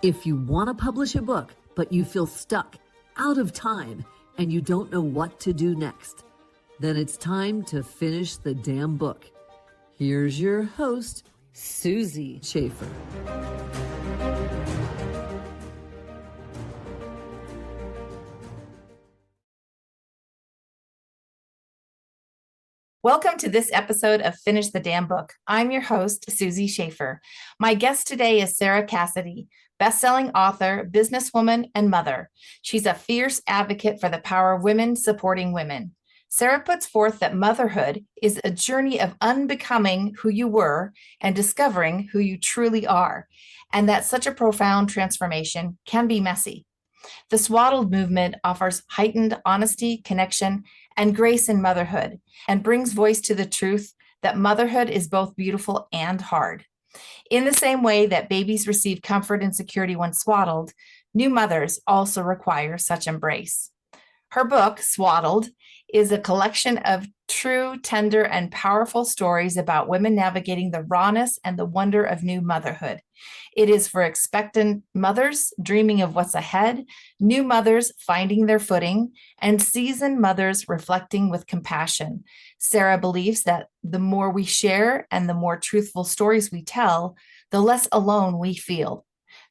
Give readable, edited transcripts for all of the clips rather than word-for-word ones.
If you want to publish a book, but you feel stuck, out of time, and you don't know what to do next, then it's time to finish the damn book. Here's your host, Susie Schaefer. Welcome to this episode of Finish the Damn Book. I'm your host, Susie Schaefer. My guest today is Sarah Cassidy, bestselling author, businesswoman, and mother. She's a fierce advocate for the power of women supporting women. Sarah puts forth that motherhood is a journey of unbecoming who you were and discovering who you truly are, and that such a profound transformation can be messy. The Swaddled Movement offers heightened honesty, connection, and grace in motherhood, and brings voice to the truth that motherhood is both beautiful and hard. In the same way that babies receive comfort and security when swaddled, new mothers also require such embrace. Her book, Swaddled, is a collection of true, tender, and powerful stories about women navigating the rawness and the wonder of new motherhood. It is for expectant mothers dreaming of what's ahead, new mothers finding their footing, and seasoned mothers reflecting with compassion. Sarah believes that the more we share and the more truthful stories we tell, the less alone we feel.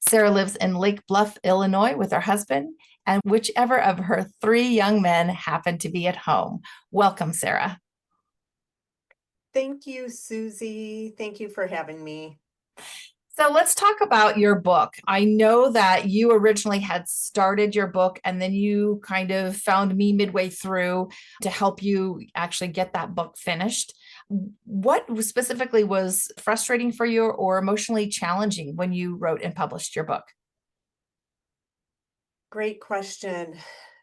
Sarah lives in Lake Bluff, Illinois with her husband, and whichever of her 3 young men happen to be at home. Welcome, Sarah. Thank you, Susie. Thank you for having me. So let's talk about your book. I know that you originally had started your book and then you kind of found me midway through to help you actually get that book finished. What specifically was frustrating for you or emotionally challenging when you wrote and published your book? Great question.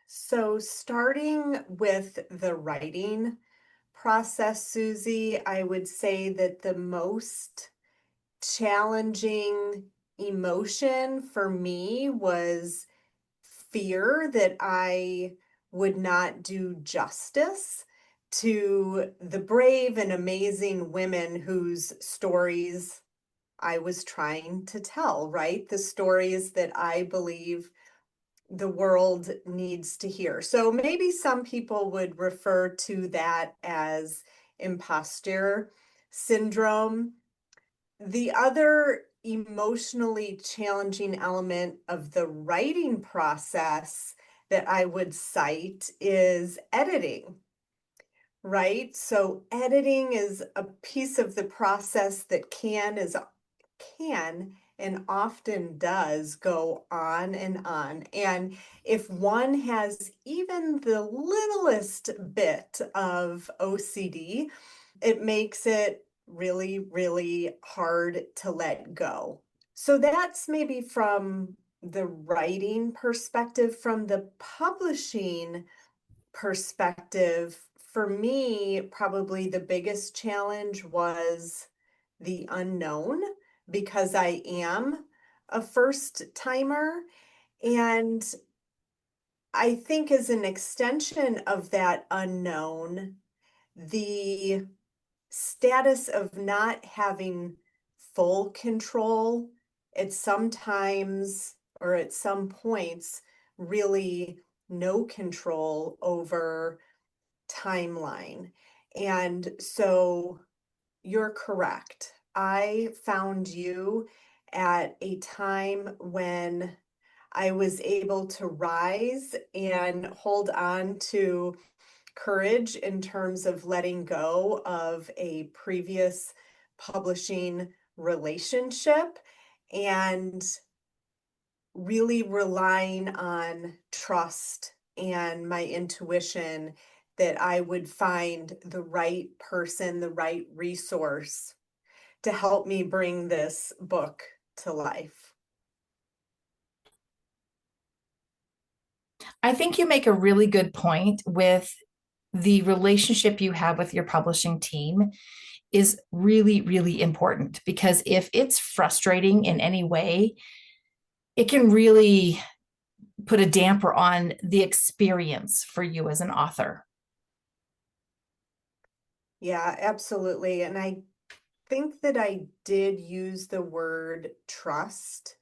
So, starting with the writing process, Susie, I would say that the most challenging emotion for me was fear that I would not do justice to the brave and amazing women whose stories I was trying to tell, right? The stories that I believe the world needs to hear. So maybe some people would refer to that as imposter syndrome. The other emotionally challenging element of the writing process that I would cite is editing, right? So editing is a piece of the process that can and often does go on and on. And if one has even the littlest bit of OCD, it makes it really, really hard to let go. So that's maybe from the writing perspective. From the publishing perspective, for me, probably the biggest challenge was the unknown, because I am a first timer. And I think as an extension of that unknown, the status of not having full control at sometimes or at some points, really no control over timeline. And so you're correct. I found you at a time when I was able to rise and hold on to courage in terms of letting go of a previous publishing relationship and really relying on trust and my intuition that I would find the right person, the right resource to help me bring this book to life. I think you make a really good point with the relationship you have with your publishing team is really, really important because if it's frustrating in any way, it can really put a damper on the experience for you as an author. Yeah, absolutely. And I think that I did use the word trust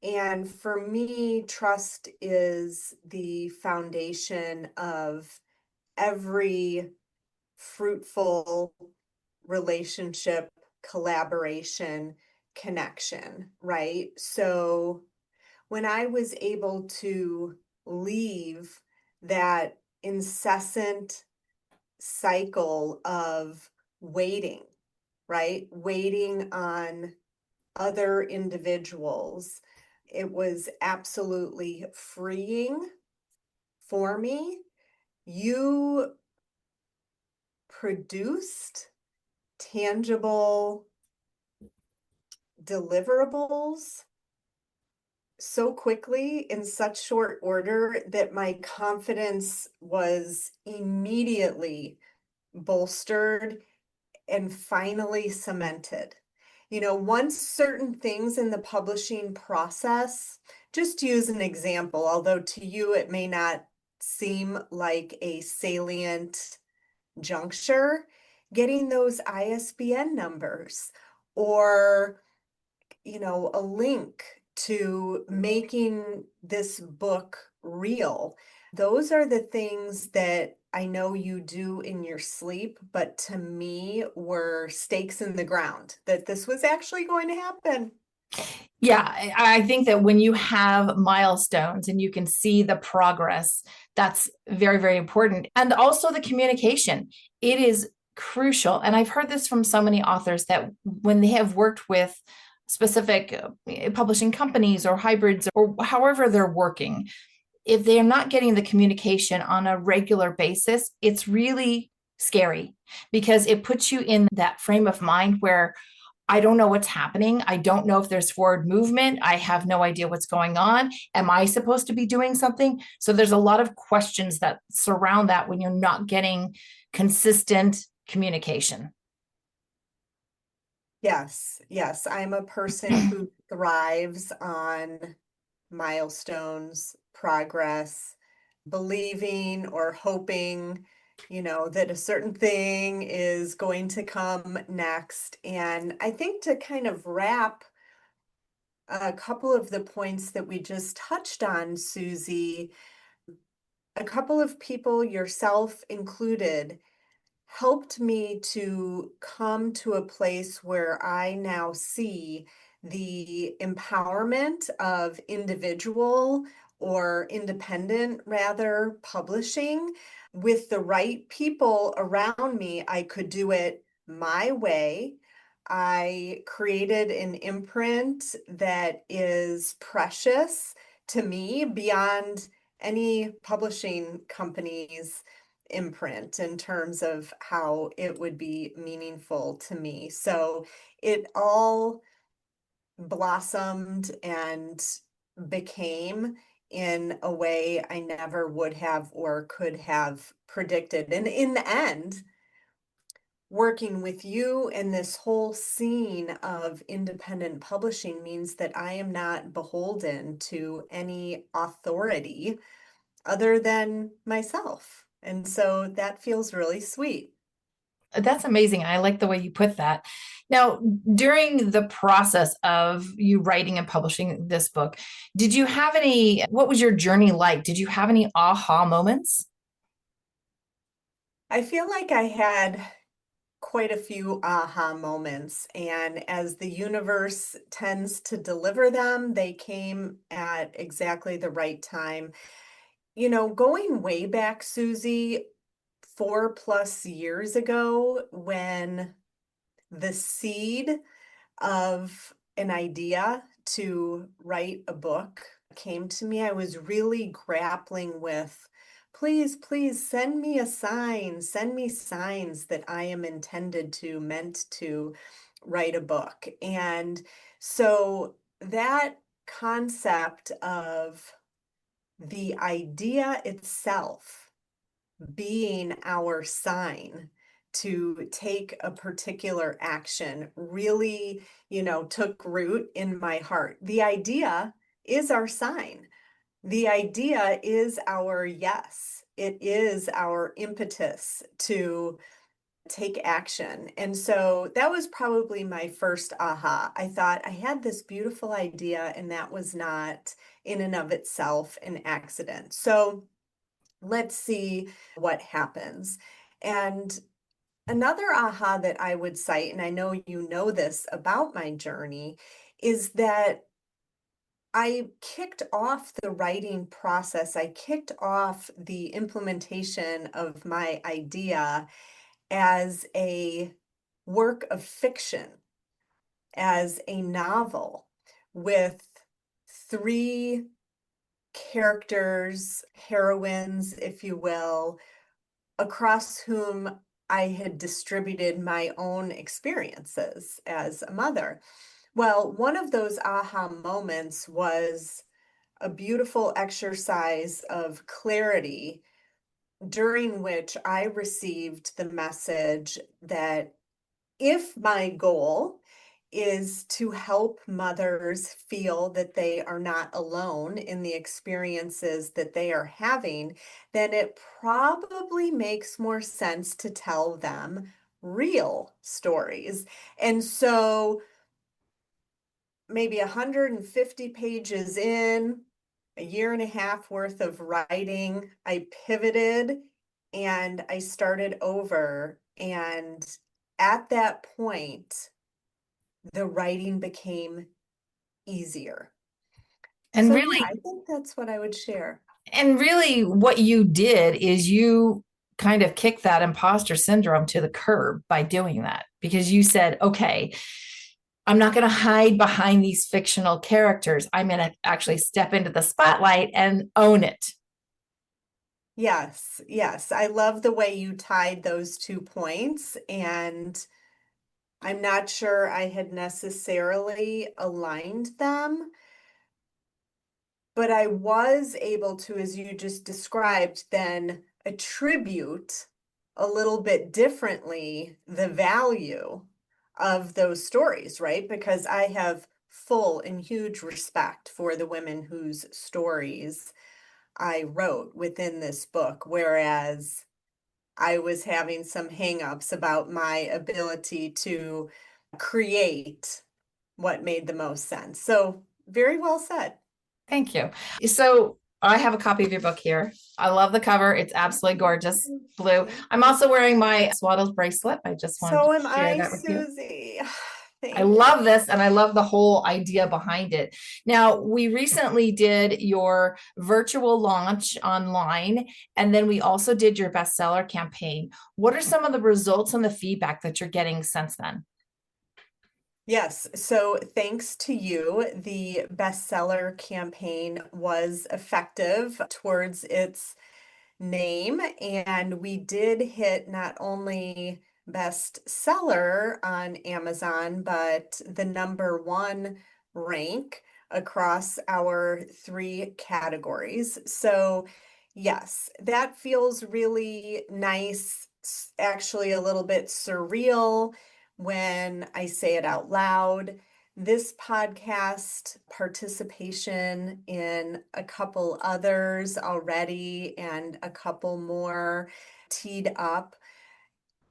And for me, trust is the foundation of every fruitful relationship, collaboration, connection, right? So when I was able to leave that incessant cycle of waiting, right? Waiting on other individuals, it was absolutely freeing for me. You produced tangible deliverables so quickly in such short order that my confidence was immediately bolstered and finally cemented. Once certain things in the publishing process, just to use an example, although to you it may not seem like a salient juncture, getting those ISBN numbers or a link to making this book real. Those are the things that I know you do in your sleep, but to me were stakes in the ground that this was actually going to happen. Yeah, I think that when you have milestones and you can see the progress, that's very, very important. And also the communication. It is crucial. And I've heard this from so many authors that when they have worked with specific publishing companies or hybrids or however they're working, if they're not getting the communication on a regular basis, it's really scary because it puts you in that frame of mind where I don't know what's happening. I don't know if there's forward movement. I have no idea what's going on. Am I supposed to be doing something? So there's a lot of questions that surround that when you're not getting consistent communication. Yes, yes. I'm a person who thrives on milestones, progress, believing or hoping, that a certain thing is going to come next. And I think to kind of wrap a couple of the points that we just touched on, Susie, a couple of people, yourself included, helped me to come to a place where I now see the empowerment of individual or independent, rather, publishing. With the right people around me, I could do it my way. I created an imprint that is precious to me beyond any publishing company's imprint in terms of how it would be meaningful to me. So it all blossomed and became in a way I never would have or could have predicted. And in the end, working with you and this whole scene of independent publishing means that I am not beholden to any authority other than myself. And so that feels really sweet. That's amazing. I like the way you put that. Now, during the process of you writing and publishing this book, what was your journey like? Did you have any aha moments? I feel like I had quite a few aha moments, and as the universe tends to deliver them, they came at exactly the right time. Going way back, Susie, 4+ years ago, when the seed of an idea to write a book came to me, I was really grappling with, please, please send me a sign, send me signs that I am meant to write a book. And so that concept of the idea itself being our sign to take a particular action really, took root in my heart. The idea is our sign. The idea is our yes. It is our impetus to take action. And so that was probably my first aha. I thought I had this beautiful idea, and that was not in and of itself an accident. So let's see what happens. And another aha that I would cite, and I know you know this about my journey, is that I kicked off the writing process. I kicked off the implementation of my idea as a work of fiction, as a novel with three characters, heroines, if you will, across whom I had distributed my own experiences as a mother. Well, one of those aha moments was a beautiful exercise of clarity during which I received the message that if my goal is to help mothers feel that they are not alone in the experiences that they are having, then it probably makes more sense to tell them real stories. And so maybe 150 pages in, a year and a half worth of writing, I pivoted and I started over. And at that point, the writing became easier. And So yeah, really, I think that's what I would share. and really what you did is you kind of kicked that imposter syndrome to the curb by doing that, because you said, okay, I'm not going to hide behind these fictional characters. I'm going to actually step into the spotlight and own it. Yes, yes. I love the way you tied those 2 points, and I'm not sure I had necessarily aligned them, but I was able to, as you just described, then attribute a little bit differently the value of those stories, right? Because I have full and huge respect for the women whose stories I wrote within this book, whereas I was having some hangups about my ability to create what made the most sense. So, very well said. Thank you. So I have a copy of your book here. I love the cover. It's absolutely gorgeous blue. I'm also wearing my Swaddled bracelet. I just wanted to So am share I, that with you. Susie. I Thank love you. this and I love the whole idea behind it. Now, we recently did your virtual launch online, and then we also did your bestseller campaign. What are some of the results and the feedback that you're getting since then? Yes, so thanks to you, the bestseller campaign was effective towards its name, and we did hit not only bestseller on Amazon, but the number 1 rank across our 3 categories. So, yes, that feels really nice, actually a little bit surreal when I say it out loud. This podcast participation in a couple others already and a couple more teed up.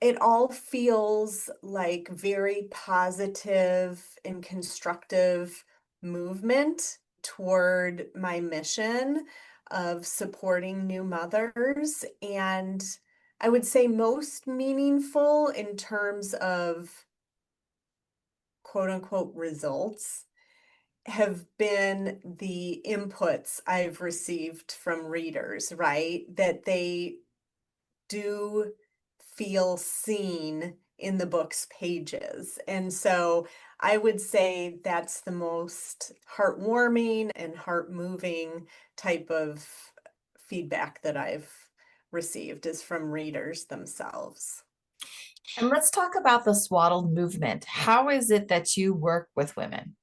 It all feels like very positive and constructive movement toward my mission of supporting new mothers. And I would say most meaningful in terms of quote unquote results have been the inputs I've received from readers, right? That they do feel seen in the book's pages. And so I would say that's the most heartwarming and heart-moving type of feedback that I've received is from readers themselves. And let's talk about the Swaddled movement. How is it that you work with women?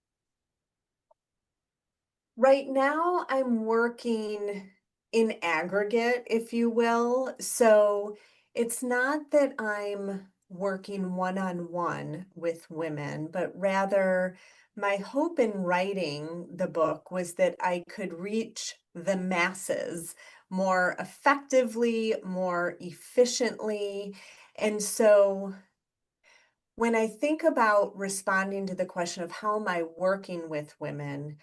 Right now, I'm working in aggregate, if you will. So it's not that I'm working one-on-one with women, but rather my hope in writing the book was that I could reach the masses more effectively, more efficiently, And so when I think about responding to the question of how am I working with women,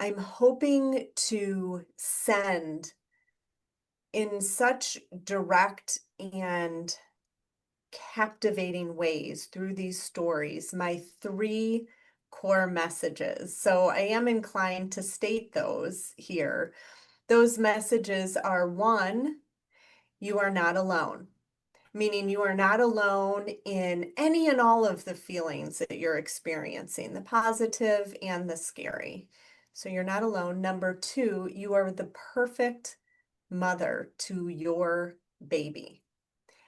I'm hoping to send in such direct and captivating ways through these stories my three core messages. So I am inclined to state those here. Those messages are: one, you are not alone, meaning you are not alone in any and all of the feelings that you're experiencing, the positive and the scary. So you're not alone. Number two, you are the perfect mother to your baby.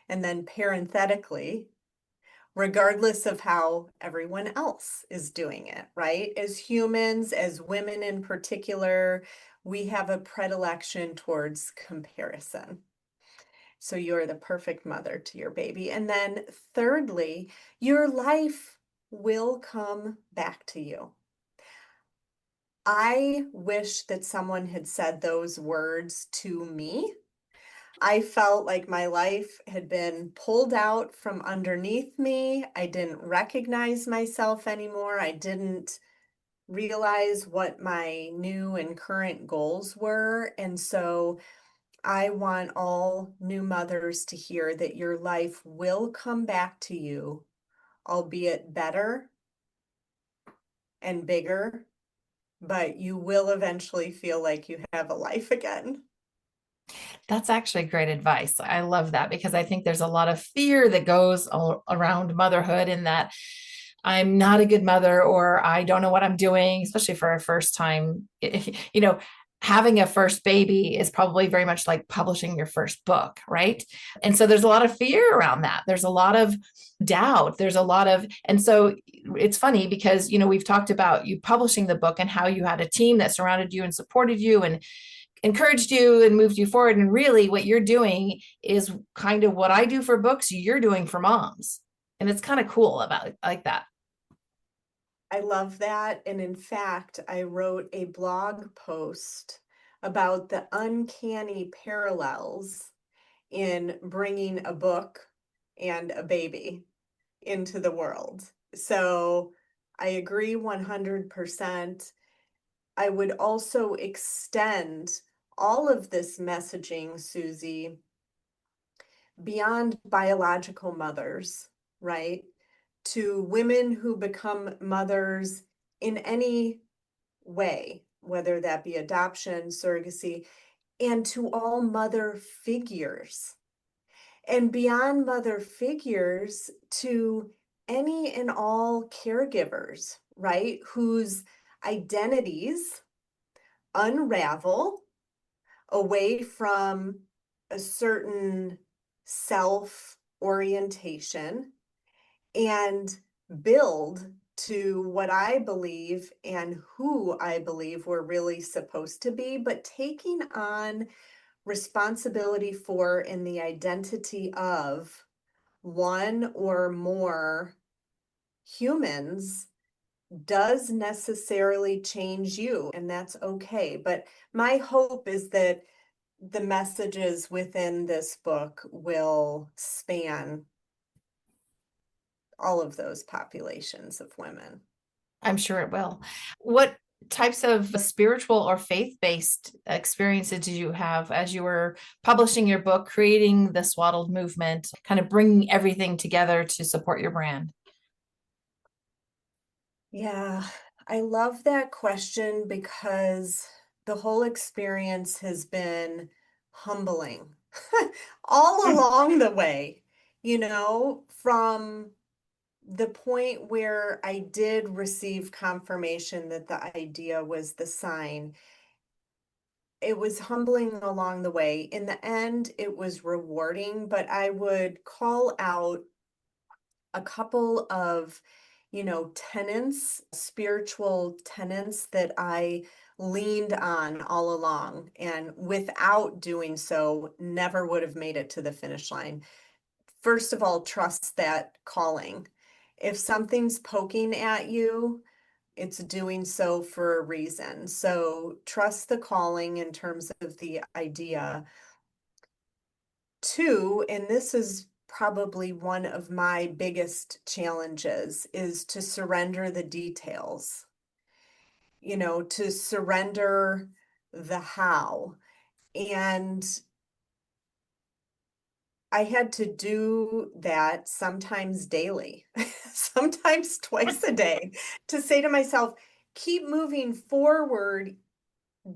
And then parenthetically, regardless of how everyone else is doing it, right? As humans, as women in particular, we have a predilection towards comparison. So you're the perfect mother to your baby. And then thirdly, your life will come back to you. I wish that someone had said those words to me. I felt like my life had been pulled out from underneath me. I didn't recognize myself anymore. I didn't realize what my new and current goals were. And so I want all new mothers to hear that your life will come back to you, albeit better and bigger, but you will eventually feel like you have a life again. That's actually great advice. I love that because I think there's a lot of fear that goes around motherhood in that I'm not a good mother or I don't know what I'm doing, especially for a first time. Having a first baby is probably very much like publishing your first book, right? And so there's a lot of fear around that. There's a lot of doubt. And so it's funny because, we've talked about you publishing the book and how you had a team that surrounded you and supported you and encouraged you and moved you forward. And really what you're doing is kind of what I do for books, you're doing for moms. And it's kind of cool about it, like that. I love that. And in fact, I wrote a blog post about the uncanny parallels in bringing a book and a baby into the world. So I agree 100%. I would also extend all of this messaging, Susie, beyond biological mothers, right? To women who become mothers in any way, whether that be adoption, surrogacy, and to all mother figures. And beyond mother figures, to any and all caregivers, right? Whose identities unravel away from a certain self orientation and build to what I believe and who I believe we're really supposed to be, but taking on responsibility for in the identity of one or more humans does necessarily change you, and that's okay. But my hope is that the messages within this book will span all of those populations of women. I'm sure it will. What types of spiritual or faith-based experiences did you have as you were publishing your book, creating the Swaddled Movement, kind of bringing everything together to support your brand? Yeah, I love that question because the whole experience has been humbling all along the way, from the point where I did receive confirmation that the idea was the sign. It was humbling along the way. In the end, it was rewarding, but I would call out a couple of, tenets, spiritual tenets that I leaned on all along, and without doing so, never would have made it to the finish line. First of all, trust that calling. If something's poking at you, it's doing so for a reason. So trust the calling in terms of the idea. Two, and this is probably one of my biggest challenges is to surrender the details, to surrender the how. And I had to do that sometimes daily, sometimes twice a day, to say to myself, keep moving forward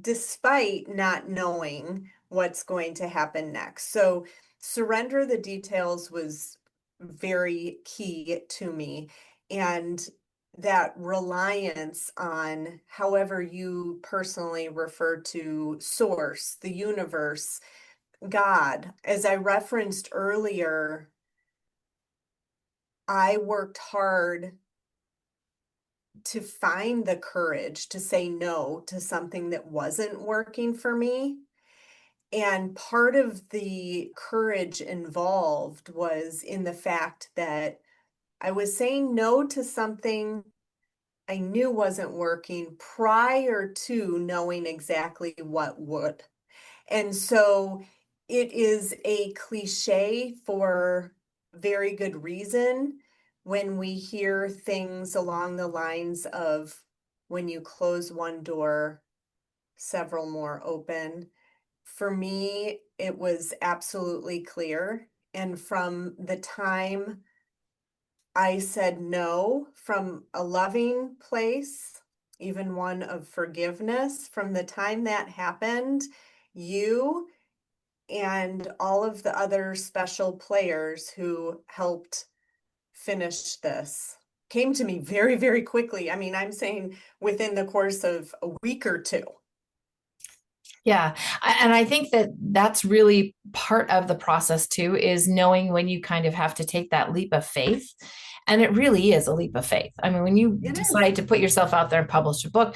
despite not knowing what's going to happen next. So surrender the details was very key to me. And that reliance on however you personally refer to source, the universe, God, as I referenced earlier, I worked hard to find the courage to say no to something that wasn't working for me. And part of the courage involved was in the fact that I was saying no to something I knew wasn't working prior to knowing exactly what would. And so it is a cliche for very good reason when we hear things along the lines of when you close one door, several more open. For me, it was absolutely clear. And from the time I said no from a loving place, even one of forgiveness, from the time that happened, you and all of the other special players who helped finish this came to me very, very quickly. I mean, I'm saying within the course of a week or two. Yeah. And I think that that's really part of the process too, is knowing when you kind of have to take that leap of faith. And it really is a leap of faith. I mean, when you It decide is. to put yourself out there and publish a book,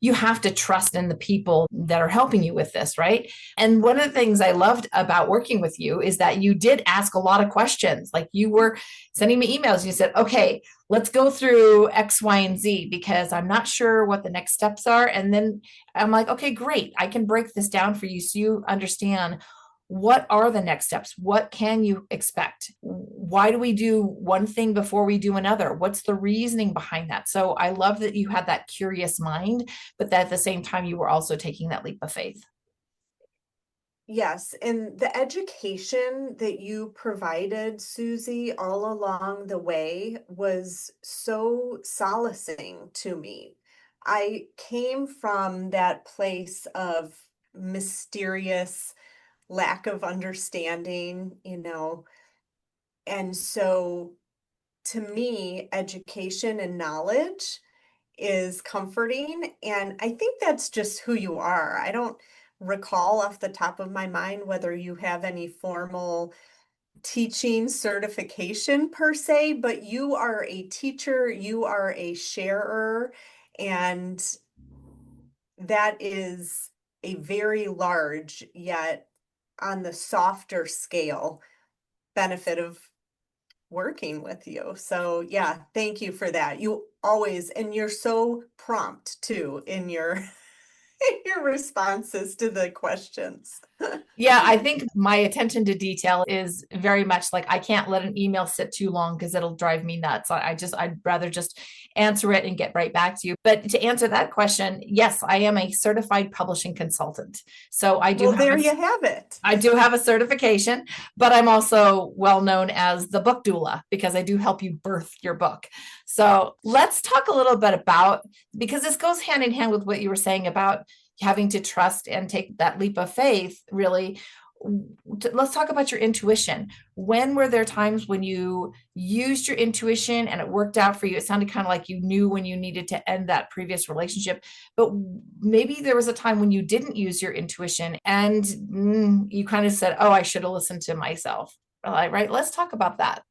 you have to trust in the people that are helping you with this, right? And one of the things I loved about working with you is that you did ask a lot of questions. Like you were sending me emails and you said, okay, let's go through X, Y, and Z because I'm not sure what the next steps are. And then I'm like, okay, great. I can break this down for you so you understand what are the next steps? What can you expect? Why do we do one thing before we do another? What's the reasoning behind that? So I love that you had that curious mind, but that at the same time, you were also taking that leap of faith. Yes, and the education that you provided, Susie, all along the way was so solacing to me. I came from that place of mysterious lack of understanding, and so to me, education and knowledge is comforting. And I think that's just who you are. I don't recall off the top of my mind whether you have any formal teaching certification per se, but you are a teacher, you are a sharer, and that is a very large, yet on the softer scale, benefit of working with you. So yeah, thank you for that. You always, and you're so prompt too in your in your responses to the questions. Yeah, I think my attention to detail is very much like I can't let an email sit too long because it'll drive me nuts. I'd rather just answer it and get right back to you. But to answer that question, yes, I am a certified publishing consultant. So Well, there you have it. I do have a certification, but I'm also well known as the book doula because I do help you birth your book. So let's talk a little bit about, because this goes hand in hand with what you were saying about having to trust and take that leap of faith, really. Let's talk about your intuition. When were there times when you used your intuition and it worked out for you? It sounded kind of like you knew when you needed to end that previous relationship, but maybe there was a time when you didn't use your intuition and you kind of said, oh, I should have listened to myself. Right? Let's talk about that.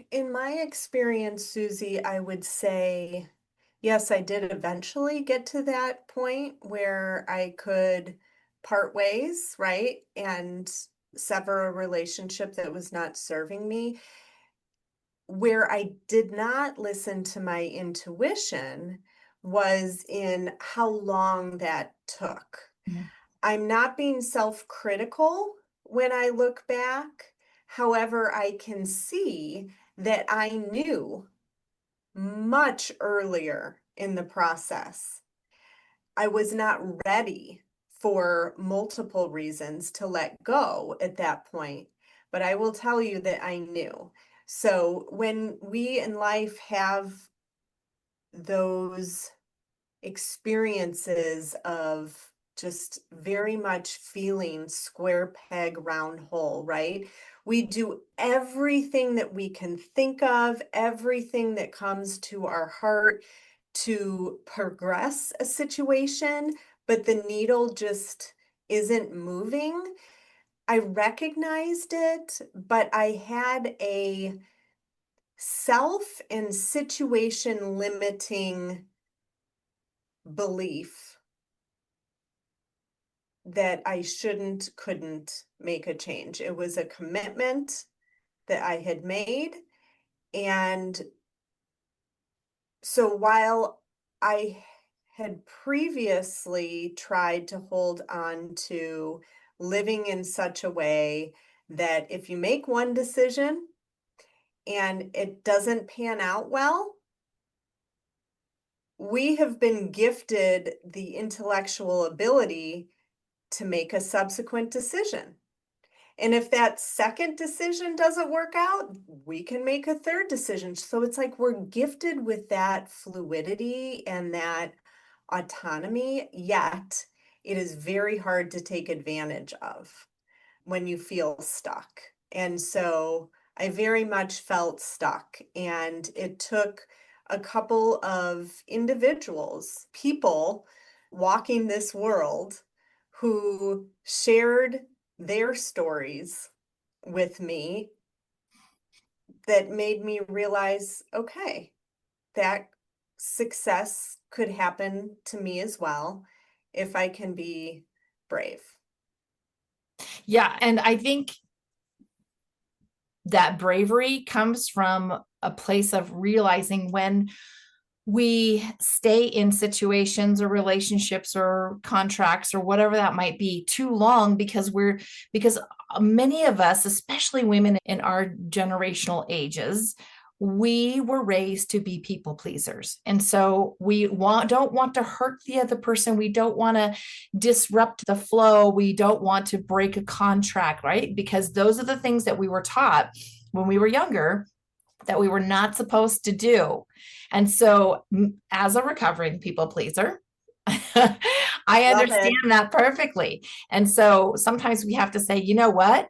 In my experience, Susie, I would say, yes, I did eventually get to that point where I could part ways, right? And sever a relationship that was not serving me. Where I did not listen to my intuition was in how long that took. Mhm. I'm not being self-critical when I look back. However, I can see that I knew much earlier in the process. I was not ready for multiple reasons to let go at that point, but I will tell you that I knew. So when we in life have those experiences of just very much feeling square peg, round hole, right? We do everything that we can think of, everything that comes to our heart to progress a situation, but the needle just isn't moving. I recognized it, but I had a self and situation limiting belief that I couldn't make a change. It was a commitment that I had made. And so while I had previously tried to hold on to living in such a way that if you make one decision and it doesn't pan out well, we have been gifted the intellectual ability to make a subsequent decision. And if that second decision doesn't work out, we can make a third decision. So it's like we're gifted with that fluidity and that autonomy, yet it is very hard to take advantage of when you feel stuck. And so I very much felt stuck, and it took a couple of individuals, people walking this world who shared their stories with me that made me realize, okay, that success could happen to me as well if I can be brave. Yeah. And I think that bravery comes from a place of realizing when we stay in situations or relationships or contracts or whatever that might be too long because many of us, especially women in our generational ages, we were raised to be people pleasers. And so don't want to hurt the other person. We don't want to disrupt the flow. We don't want to break a contract, right? Because those are the things that we were taught when we were younger that we were not supposed to do. And so, as a recovering people pleaser, I Love it. understand that perfectly. And so sometimes we have to say, you know what?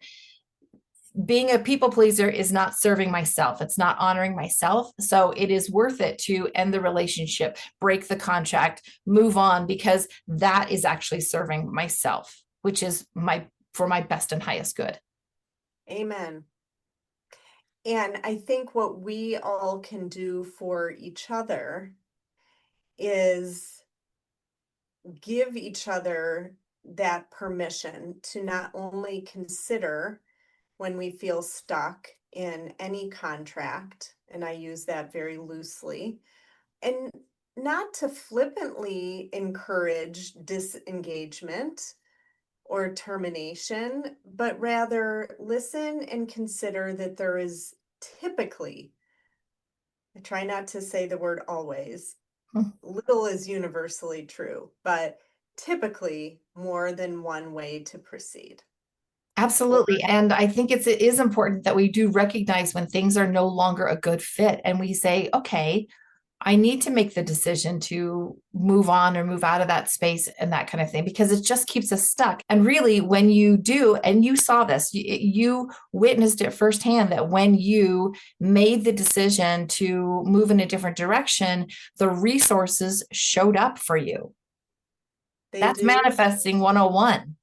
Being a people pleaser is not serving myself. It's not honoring myself. So it is worth it to end the relationship, break the contract, move on, because that is actually serving myself, which is for my best and highest good. Amen. And I think what we all can do for each other is give each other that permission to not only consider when we feel stuck in any contract, and I use that very loosely, and not to flippantly encourage disengagement or termination, but rather listen and consider that there is typically, I try not to say the word always, little is universally true, but typically more than one way to proceed. Absolutely. And I think it is important that we do recognize when things are no longer a good fit and we say, okay, I need to make the decision to move on or move out of that space and that kind of thing, because it just keeps us stuck. And really, when you do, and you saw this, you witnessed it firsthand, that when you made the decision to move in a different direction, the resources showed up for you. That's manifesting 101.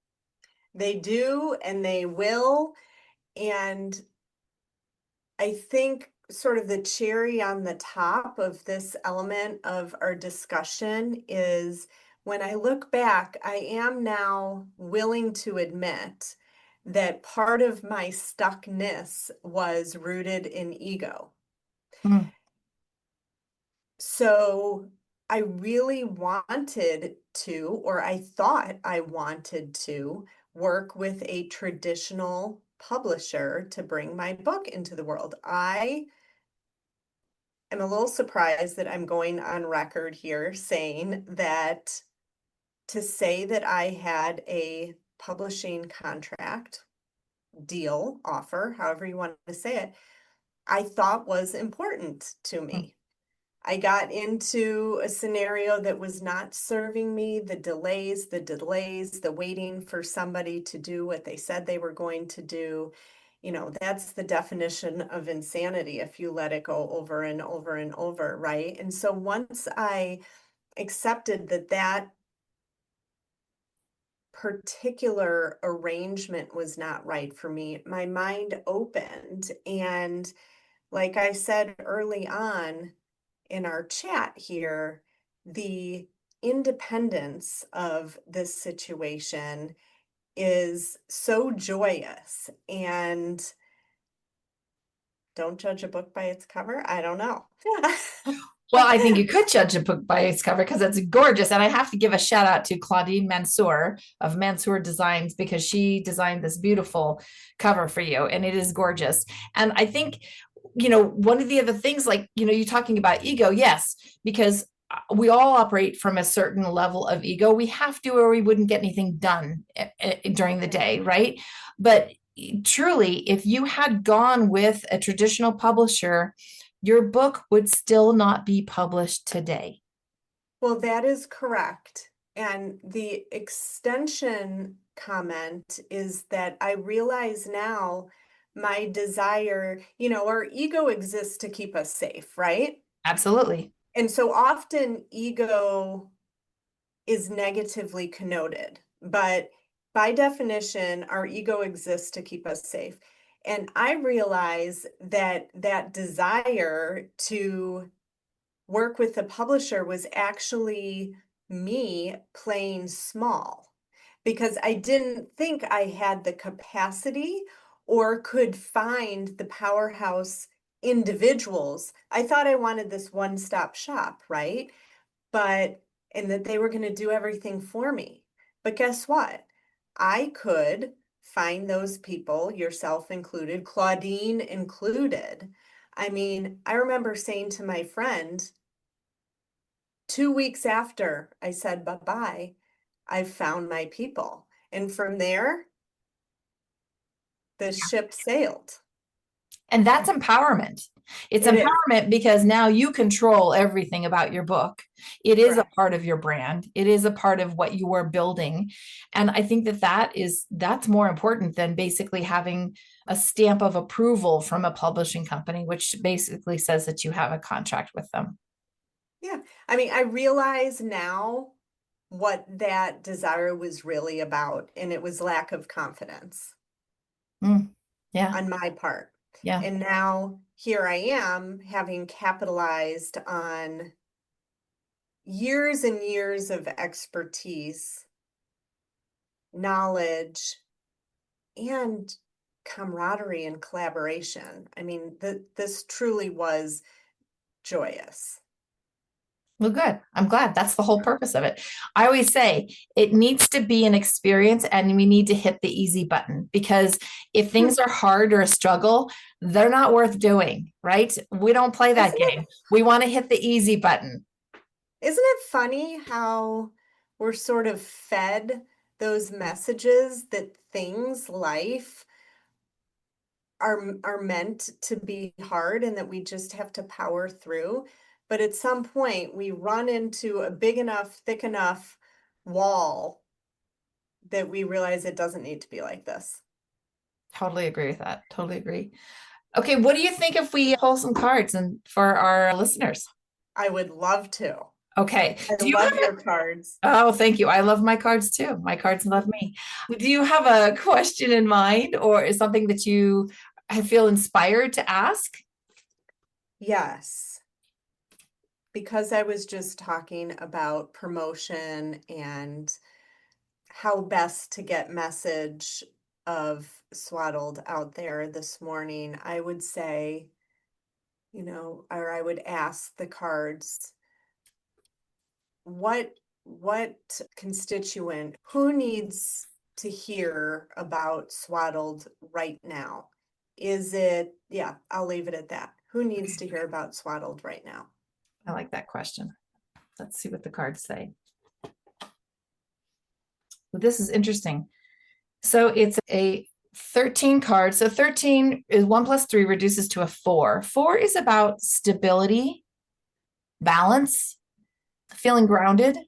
They do, and they will. And I think sort of the cherry on the top of this element of our discussion is when I look back, I am now willing to admit that part of my stuckness was rooted in ego. Mm. So I really wanted to, or I thought I wanted to, work with a traditional publisher to bring my book into the world. I am a little surprised that I'm going on record here saying that to say that I had a publishing contract, deal, offer, however you want to say it, I thought was important to me. I got into a scenario that was not serving me, the delays, the waiting for somebody to do what they said they were going to do. You know, that's the definition of insanity if you let it go over and over and over, right? And so once I accepted that that particular arrangement was not right for me, my mind opened. And like I said early on in our chat here, the independence of this situation is so joyous. And don't judge a book by its cover. I don't know. Well, I think you could judge a book by its cover because it's gorgeous. And I have to give a shout out to Claudine Mansour of Mansour Designs because she designed this beautiful cover for you and it is gorgeous. And I think, one of the other things, like, you're talking about ego, yes, because we all operate from a certain level of ego. We have to, or we wouldn't get anything done during the day, right? But truly, if you had gone with a traditional publisher, your book would still not be published today. Well, that is correct. And the extension comment is that I realize now my desire, our ego exists to keep us safe, right? Absolutely. And so often ego is negatively connoted, but by definition, our ego exists to keep us safe. And I realize that that desire to work with the publisher was actually me playing small because I didn't think I had the capacity or could find the powerhouse individuals. I thought I wanted this one-stop shop, right? And that they were going to do everything for me. But guess what? I could find those people, yourself included, Claudine included. I mean, I remember saying to my friend, 2 weeks after I said bye-bye, I found my people. And from there, the ship sailed. And that's empowerment. It's It is. empowerment because now you control everything about your book. It is a Correct. part of your brand. It is a part of what you are building. And I think that's more important than basically having a stamp of approval from a publishing company, which basically says that you have a contract with them. Yeah. I mean, I realize now what that desire was really about, and it was lack of confidence Yeah. on my part. Yeah. And now here I am having capitalized on years and years of expertise, knowledge, and camaraderie and collaboration. I mean, this truly was joyous. Well, good. I'm glad. That's the whole purpose of it. I always say it needs to be an experience and we need to hit the easy button because if things are hard or a struggle, they're not worth doing, right? We don't play that game. We want to hit the easy button. Isn't it funny how we're sort of fed those messages that things, life, are meant to be hard and that we just have to power through? But at some point, we run into a big enough, thick enough wall that we realize it doesn't need to be like this. Totally agree with that. Totally agree. Okay, what do you think if we pull some cards and for our listeners? I would love to. Okay. I Do you love have your cards. Oh, thank you. I love my cards too. My cards love me. Do you have a question in mind or is something that you feel inspired to ask? Yes. Because I was just talking about promotion and how best to get message of Swaddled out there this morning, I would say, or I would ask the cards, what constituent, who needs to hear about Swaddled right now? Is it, yeah, I'll leave it at that. Who needs to hear about Swaddled right now? I like that question. Let's see what the cards say. Well, this is interesting. So it's a 13 card. So 13 is 1 plus 3 reduces to a 4. 4 is about stability, balance, feeling grounded.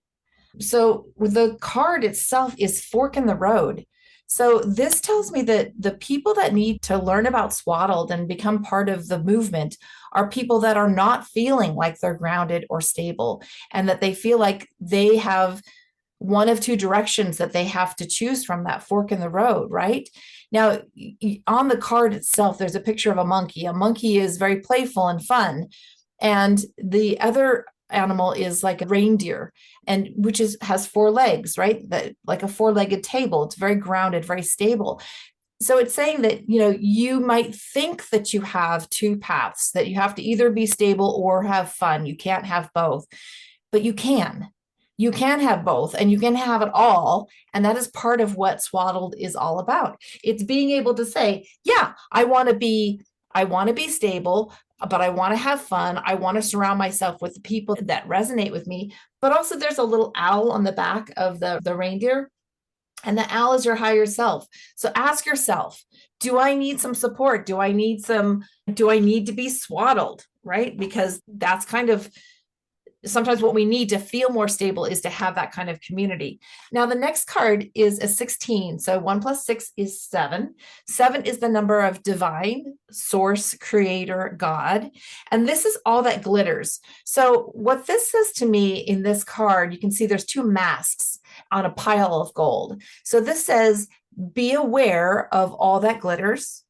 So the card itself is fork in the road. So this tells me that the people that need to learn about Swaddled and become part of the movement are people that are not feeling like they're grounded or stable, and that they feel like they have one of two directions that they have to choose from, that fork in the road, right? Now, on the card itself, there's a picture of a monkey. A monkey is very playful and fun. And the other animal is like a reindeer, and which has 4 legs, right? That, like a 4-legged table. It's very grounded, very stable. So it's saying that, you might think that you have 2 paths, that you have to either be stable or have fun. You can't have both, but you can. You can have both, and you can have it all. And that is part of what Swaddled is all about. It's being able to say, yeah, I want to be stable, but I want to have fun. I want to surround myself with the people that resonate with me. But also there's a little owl on the back of the reindeer, and the owl is your higher self. So ask yourself, do I need some support? Do I need to be swaddled? Right? Because that's kind of sometimes what we need to feel more stable is to have that kind of community. Now, the next card is a 16. So 1 plus 6 is 7. 7 is the number of divine, source, creator, God. And this is all that glitters. So what this says to me in this card, you can see there's 2 masks on a pile of gold. So this says, be aware of all that glitters.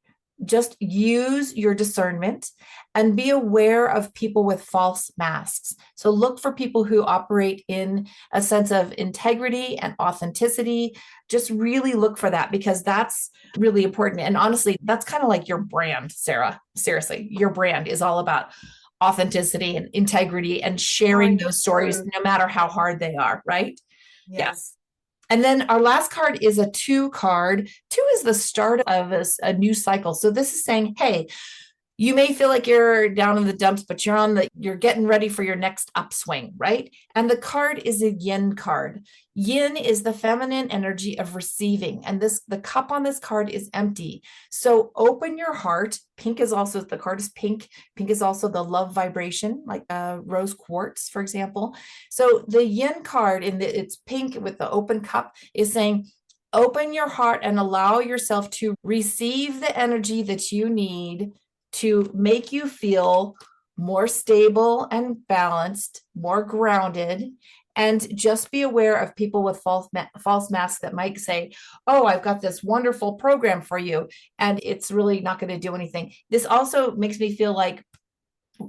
Just use your discernment and be aware of people with false masks. So look for people who operate in a sense of integrity and authenticity. Just really look for that, because that's really important. And honestly, that's kind of like your brand, Sarah. Seriously, your brand is all about authenticity and integrity and sharing those stories, no matter how hard they are, right? Yes. And then our last card is a 2 card. 2 is the start of a new cycle. So this is saying, hey, you may feel like you're down in the dumps, but you're getting ready for your next upswing, right? And the card is a yin card. Yin is the feminine energy of receiving. And the cup on this card is empty. So open your heart. The card is pink. Pink is also the love vibration, like rose quartz, for example. So the yin card it's pink with the open cup is saying, open your heart and allow yourself to receive the energy that you need to make you feel more stable and balanced, more grounded. And just be aware of people with false masks that might say, oh, I've got this wonderful program for you, and it's really not going to do anything. This also makes me feel like,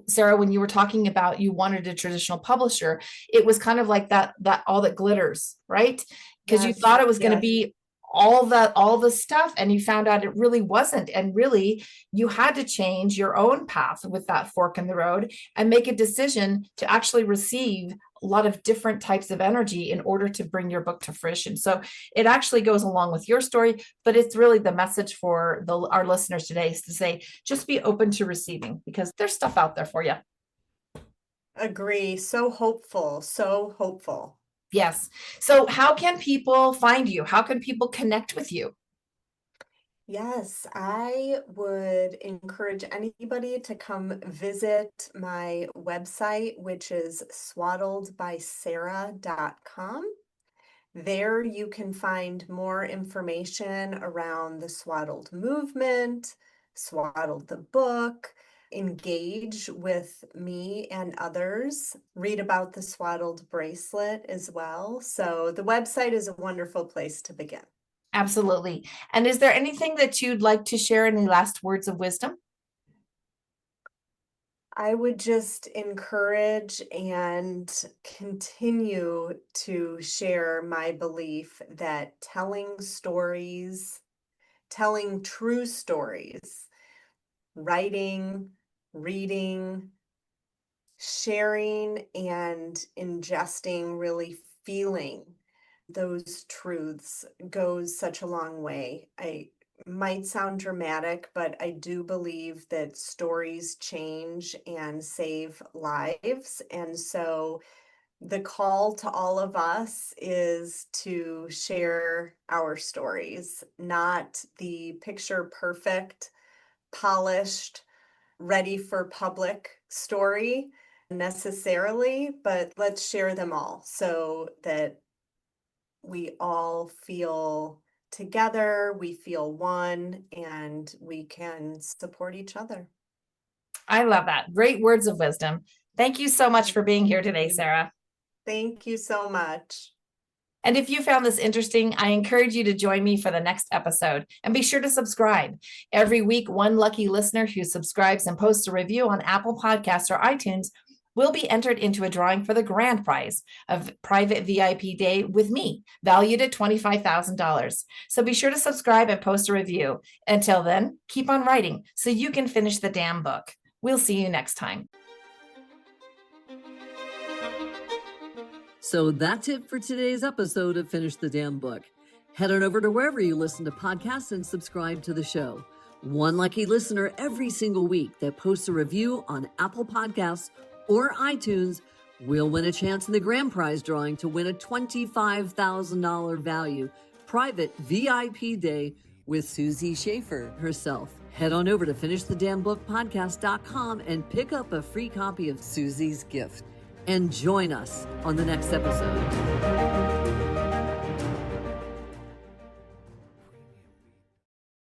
Sarah, when you were talking about you wanted a traditional publisher, it was kind of like that all that glitters, right? Because you thought it was going to be all the stuff, and you found out it really wasn't. And really, you had to change your own path with that fork in the road and make a decision to actually receive a lot of different types of energy in order to bring your book to fruition. So it actually goes along with your story, but it's really the message for our listeners today is to say, just be open to receiving, because there's stuff out there for you. Agree. So hopeful. So hopeful. Yes. So how can people find you? How can people connect with you? Yes, I would encourage anybody to come visit my website, which is swaddledbysarah.com. There you can find more information around the Swaddled movement, Swaddled the book, engage with me and others, read about the Swaddled bracelet as well. So the website is a wonderful place to begin. Absolutely. And is there anything that you'd like to share? Any last words of wisdom? I would just encourage and continue to share my belief that telling stories, telling true stories, writing, reading, sharing, and ingesting, really feeling those truths goes such a long way. I might sound dramatic, but I do believe that stories change and save lives. And so the call to all of us is to share our stories, not the picture perfect, polished, ready for public story necessarily, but let's share them all so that we all feel together, we feel one, and we can support each other. I love that. Great words of wisdom. Thank you so much for being here today, Sarah. Thank you so much. And if you found this interesting, I encourage you to join me for the next episode and be sure to subscribe. Every week, one lucky listener who subscribes and posts a review on Apple Podcasts or iTunes will be entered into a drawing for the grand prize of private VIP day with me, valued at $25,000. So be sure to subscribe and post a review. Until then, keep on writing so you can finish the damn book. We'll see you next time. So that's it for today's episode of Finish the Damn Book. Head on over to wherever you listen to podcasts and subscribe to the show. One lucky listener every single week that posts a review on Apple Podcasts or iTunes will win a chance in the grand prize drawing to win a $25,000 value private VIP day with Susie Schaefer herself. Head on over to finishthedamnbookpodcast.com and pick up a free copy of Susie's gift. And join us on the next episode.